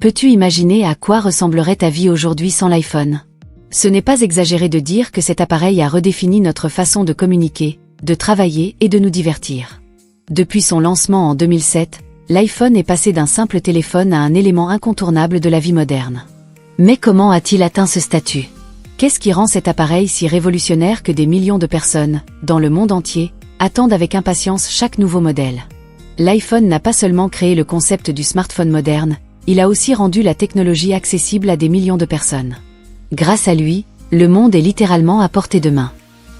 Peux-tu imaginer à quoi ressemblerait ta vie aujourd'hui sans l'iPhone? Ce n'est pas exagéré de dire que cet appareil a redéfini notre façon de communiquer, de travailler et de nous divertir. Depuis son lancement en 2007, l'iPhone est passé d'un simple téléphone à un élément incontournable de la vie moderne. Mais comment a-t-il atteint ce statut? Qu'est-ce qui rend cet appareil si révolutionnaire que des millions de personnes, dans le monde entier, attendent avec impatience chaque nouveau modèle? L'iPhone n'a pas seulement créé le concept du smartphone moderne, il a aussi rendu la technologie accessible à des millions de personnes. Grâce à lui, le monde est littéralement à portée de main.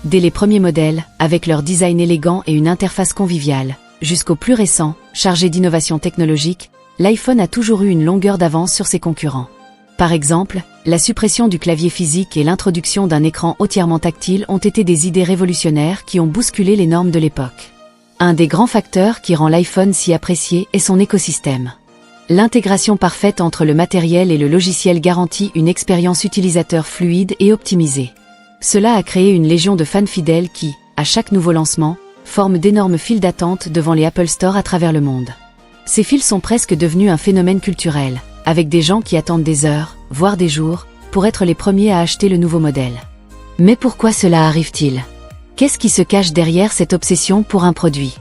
Dès les premiers modèles, avec leur design élégant et une interface conviviale, jusqu'aux plus récents, chargés d'innovations technologiques, l'iPhone a toujours eu une longueur d'avance sur ses concurrents. Par exemple, la suppression du clavier physique et l'introduction d'un écran entièrement tactile ont été des idées révolutionnaires qui ont bousculé les normes de l'époque. Un des grands facteurs qui rend l'iPhone si apprécié est son écosystème. L'intégration parfaite entre le matériel et le logiciel garantit une expérience utilisateur fluide et optimisée. Cela a créé une légion de fans fidèles qui, à chaque nouveau lancement, forment d'énormes files d'attente devant les Apple Store à travers le monde. Ces files sont presque devenues un phénomène culturel, avec des gens qui attendent des heures, voire des jours, pour être les premiers à acheter le nouveau modèle. Mais pourquoi cela arrive-t-il? Qu'est-ce qui se cache derrière cette obsession pour un produit?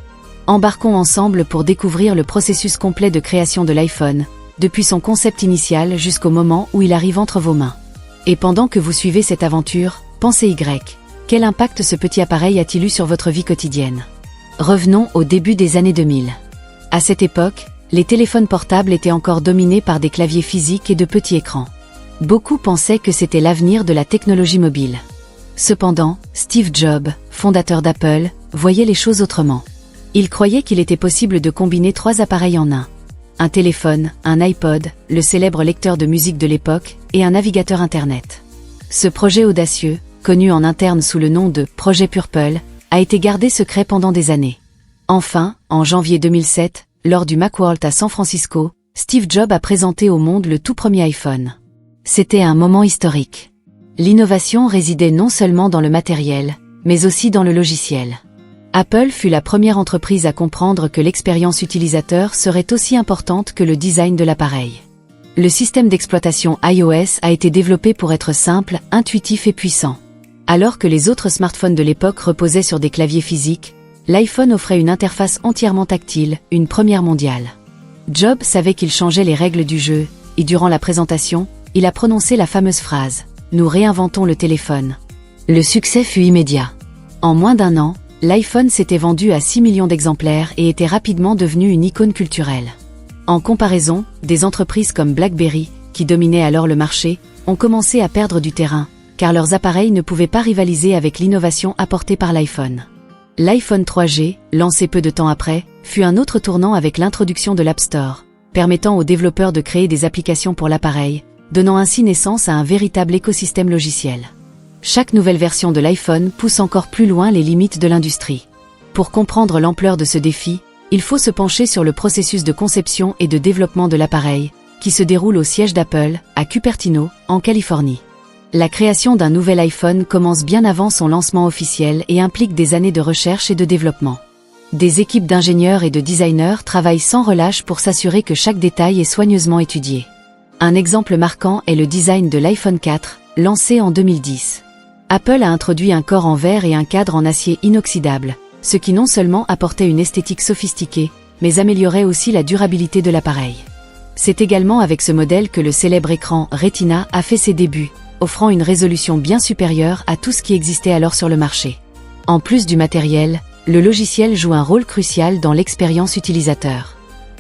Embarquons ensemble pour découvrir le processus complet de création de l'iPhone, depuis son concept initial jusqu'au moment où il arrive entre vos mains. Et pendant que vous suivez cette aventure, pensez Y. Quel impact ce petit appareil a-t-il eu sur votre vie quotidienne? Revenons au début des années 2000. À cette époque, les téléphones portables étaient encore dominés par des claviers physiques et de petits écrans. Beaucoup pensaient que c'était l'avenir de la technologie mobile. Cependant, Steve Jobs, fondateur d'Apple, voyait les choses autrement. Il croyait qu'il était possible de combiner 3 appareils en un. Un téléphone, un iPod, le célèbre lecteur de musique de l'époque, et un navigateur Internet. Ce projet audacieux, connu en interne sous le nom de « Projet Purple », a été gardé secret pendant des années. Enfin, en janvier 2007, lors du Macworld à San Francisco, Steve Jobs a présenté au monde le tout premier iPhone. C'était un moment historique. L'innovation résidait non seulement dans le matériel, mais aussi dans le logiciel. Apple fut la première entreprise à comprendre que l'expérience utilisateur serait aussi importante que le design de l'appareil. Le système d'exploitation iOS a été développé pour être simple, intuitif et puissant. Alors que les autres smartphones de l'époque reposaient sur des claviers physiques, l'iPhone offrait une interface entièrement tactile, une première mondiale. Jobs savait qu'il changeait les règles du jeu, et durant la présentation, il a prononcé la fameuse phrase « Nous réinventons le téléphone ». Le succès fut immédiat. En moins d'un an, l'iPhone s'était vendu à 6 millions d'exemplaires et était rapidement devenu une icône culturelle. En comparaison, des entreprises comme BlackBerry, qui dominaient alors le marché, ont commencé à perdre du terrain, car leurs appareils ne pouvaient pas rivaliser avec l'innovation apportée par l'iPhone. L'iPhone 3G, lancé peu de temps après, fut un autre tournant avec l'introduction de l'App Store, permettant aux développeurs de créer des applications pour l'appareil, donnant ainsi naissance à un véritable écosystème logiciel. Chaque nouvelle version de l'iPhone pousse encore plus loin les limites de l'industrie. Pour comprendre l'ampleur de ce défi, il faut se pencher sur le processus de conception et de développement de l'appareil, qui se déroule au siège d'Apple, à Cupertino, en Californie. La création d'un nouvel iPhone commence bien avant son lancement officiel et implique des années de recherche et de développement. Des équipes d'ingénieurs et de designers travaillent sans relâche pour s'assurer que chaque détail est soigneusement étudié. Un exemple marquant est le design de l'iPhone 4, lancé en 2010. Apple a introduit un corps en verre et un cadre en acier inoxydable, ce qui non seulement apportait une esthétique sophistiquée, mais améliorait aussi la durabilité de l'appareil. C'est également avec ce modèle que le célèbre écran Retina a fait ses débuts, offrant une résolution bien supérieure à tout ce qui existait alors sur le marché. En plus du matériel, le logiciel joue un rôle crucial dans l'expérience utilisateur.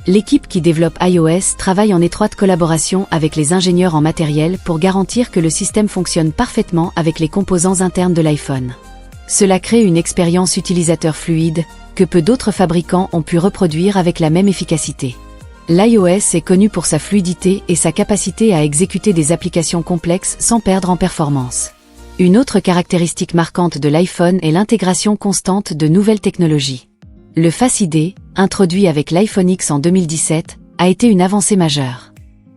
L'équipe qui développe iOS travaille en étroite collaboration avec les ingénieurs en matériel pour garantir que le système fonctionne parfaitement avec les composants internes de l'iPhone. Cela crée une expérience utilisateur fluide, que peu d'autres fabricants ont pu reproduire avec la même efficacité. L'iOS est connu pour sa fluidité et sa capacité à exécuter des applications complexes sans perdre en performance. Une autre caractéristique marquante de l'iPhone est l'intégration constante de nouvelles technologies. Le Face ID, introduit avec l'iPhone X en 2017, a été une avancée majeure.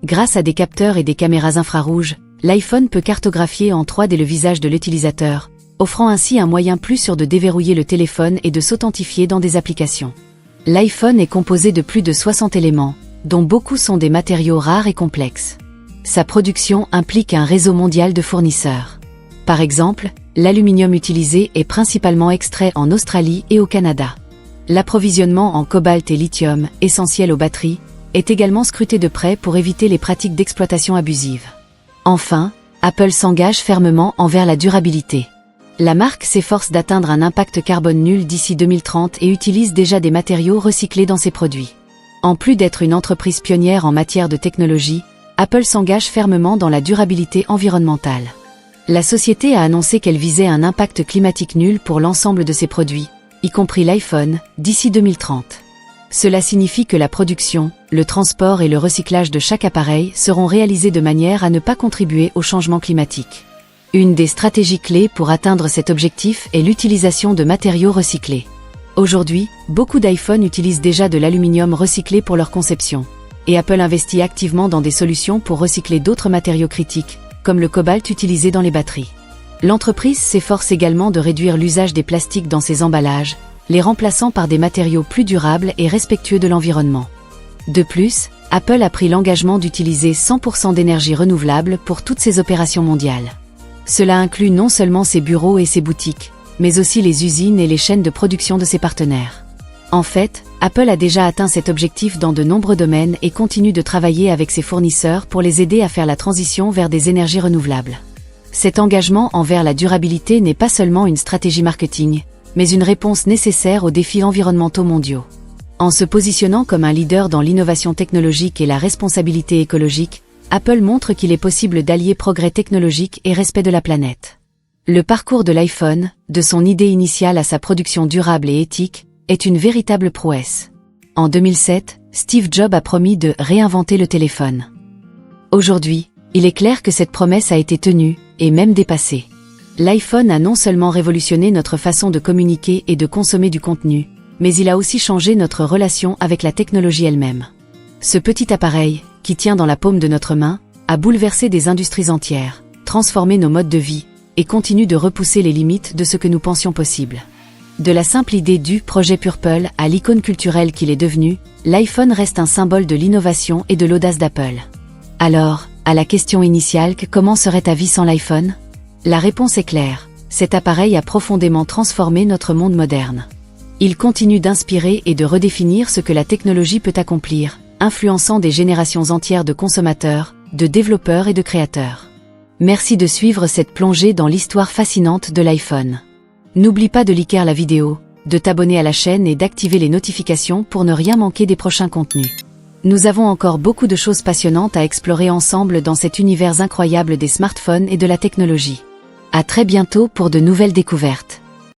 Grâce à des capteurs et des caméras infrarouges, l'iPhone peut cartographier en 3D le visage de l'utilisateur, offrant ainsi un moyen plus sûr de déverrouiller le téléphone et de s'authentifier dans des applications. L'iPhone est composé de plus de 60 éléments, dont beaucoup sont des matériaux rares et complexes. Sa production implique un réseau mondial de fournisseurs. Par exemple, l'aluminium utilisé est principalement extrait en Australie et au Canada. L'approvisionnement en cobalt et lithium, essentiel aux batteries, est également scruté de près pour éviter les pratiques d'exploitation abusive. Enfin, Apple s'engage fermement envers la durabilité. La marque s'efforce d'atteindre un impact carbone nul d'ici 2030 et utilise déjà des matériaux recyclés dans ses produits. En plus d'être une entreprise pionnière en matière de technologie, Apple s'engage fermement dans la durabilité environnementale. La société a annoncé qu'elle visait un impact climatique nul pour l'ensemble de ses produits, y compris l'iPhone, d'ici 2030. Cela signifie que la production, le transport et le recyclage de chaque appareil seront réalisés de manière à ne pas contribuer au changement climatique. Une des stratégies clés pour atteindre cet objectif est l'utilisation de matériaux recyclés. Aujourd'hui, beaucoup d'iPhone utilisent déjà de l'aluminium recyclé pour leur conception. Et Apple investit activement dans des solutions pour recycler d'autres matériaux critiques, comme le cobalt utilisé dans les batteries. L'entreprise s'efforce également de réduire l'usage des plastiques dans ses emballages, les remplaçant par des matériaux plus durables et respectueux de l'environnement. De plus, Apple a pris l'engagement d'utiliser 100% d'énergie renouvelable pour toutes ses opérations mondiales. Cela inclut non seulement ses bureaux et ses boutiques, mais aussi les usines et les chaînes de production de ses partenaires. En fait, Apple a déjà atteint cet objectif dans de nombreux domaines et continue de travailler avec ses fournisseurs pour les aider à faire la transition vers des énergies renouvelables. Cet engagement envers la durabilité n'est pas seulement une stratégie marketing, mais une réponse nécessaire aux défis environnementaux mondiaux. En se positionnant comme un leader dans l'innovation technologique et la responsabilité écologique, Apple montre qu'il est possible d'allier progrès technologique et respect de la planète. Le parcours de l'iPhone, de son idée initiale à sa production durable et éthique, est une véritable prouesse. En 2007, Steve Jobs a promis de réinventer le téléphone. Aujourd'hui, il est clair que cette promesse a été tenue, et même dépassée. L'iPhone a non seulement révolutionné notre façon de communiquer et de consommer du contenu, mais il a aussi changé notre relation avec la technologie elle-même. Ce petit appareil, qui tient dans la paume de notre main, a bouleversé des industries entières, transformé nos modes de vie, et continue de repousser les limites de ce que nous pensions possible. De la simple idée du projet Purple à l'icône culturelle qu'il est devenu, l'iPhone reste un symbole de l'innovation et de l'audace d'Apple. Alors, à la question initiale comment serait ta vie sans l'iPhone ? La réponse est claire, cet appareil a profondément transformé notre monde moderne. Il continue d'inspirer et de redéfinir ce que la technologie peut accomplir, influençant des générations entières de consommateurs, de développeurs et de créateurs. Merci de suivre cette plongée dans l'histoire fascinante de l'iPhone. N'oublie pas de liker la vidéo, de t'abonner à la chaîne et d'activer les notifications pour ne rien manquer des prochains contenus. Nous avons encore beaucoup de choses passionnantes à explorer ensemble dans cet univers incroyable des smartphones et de la technologie. À très bientôt pour de nouvelles découvertes.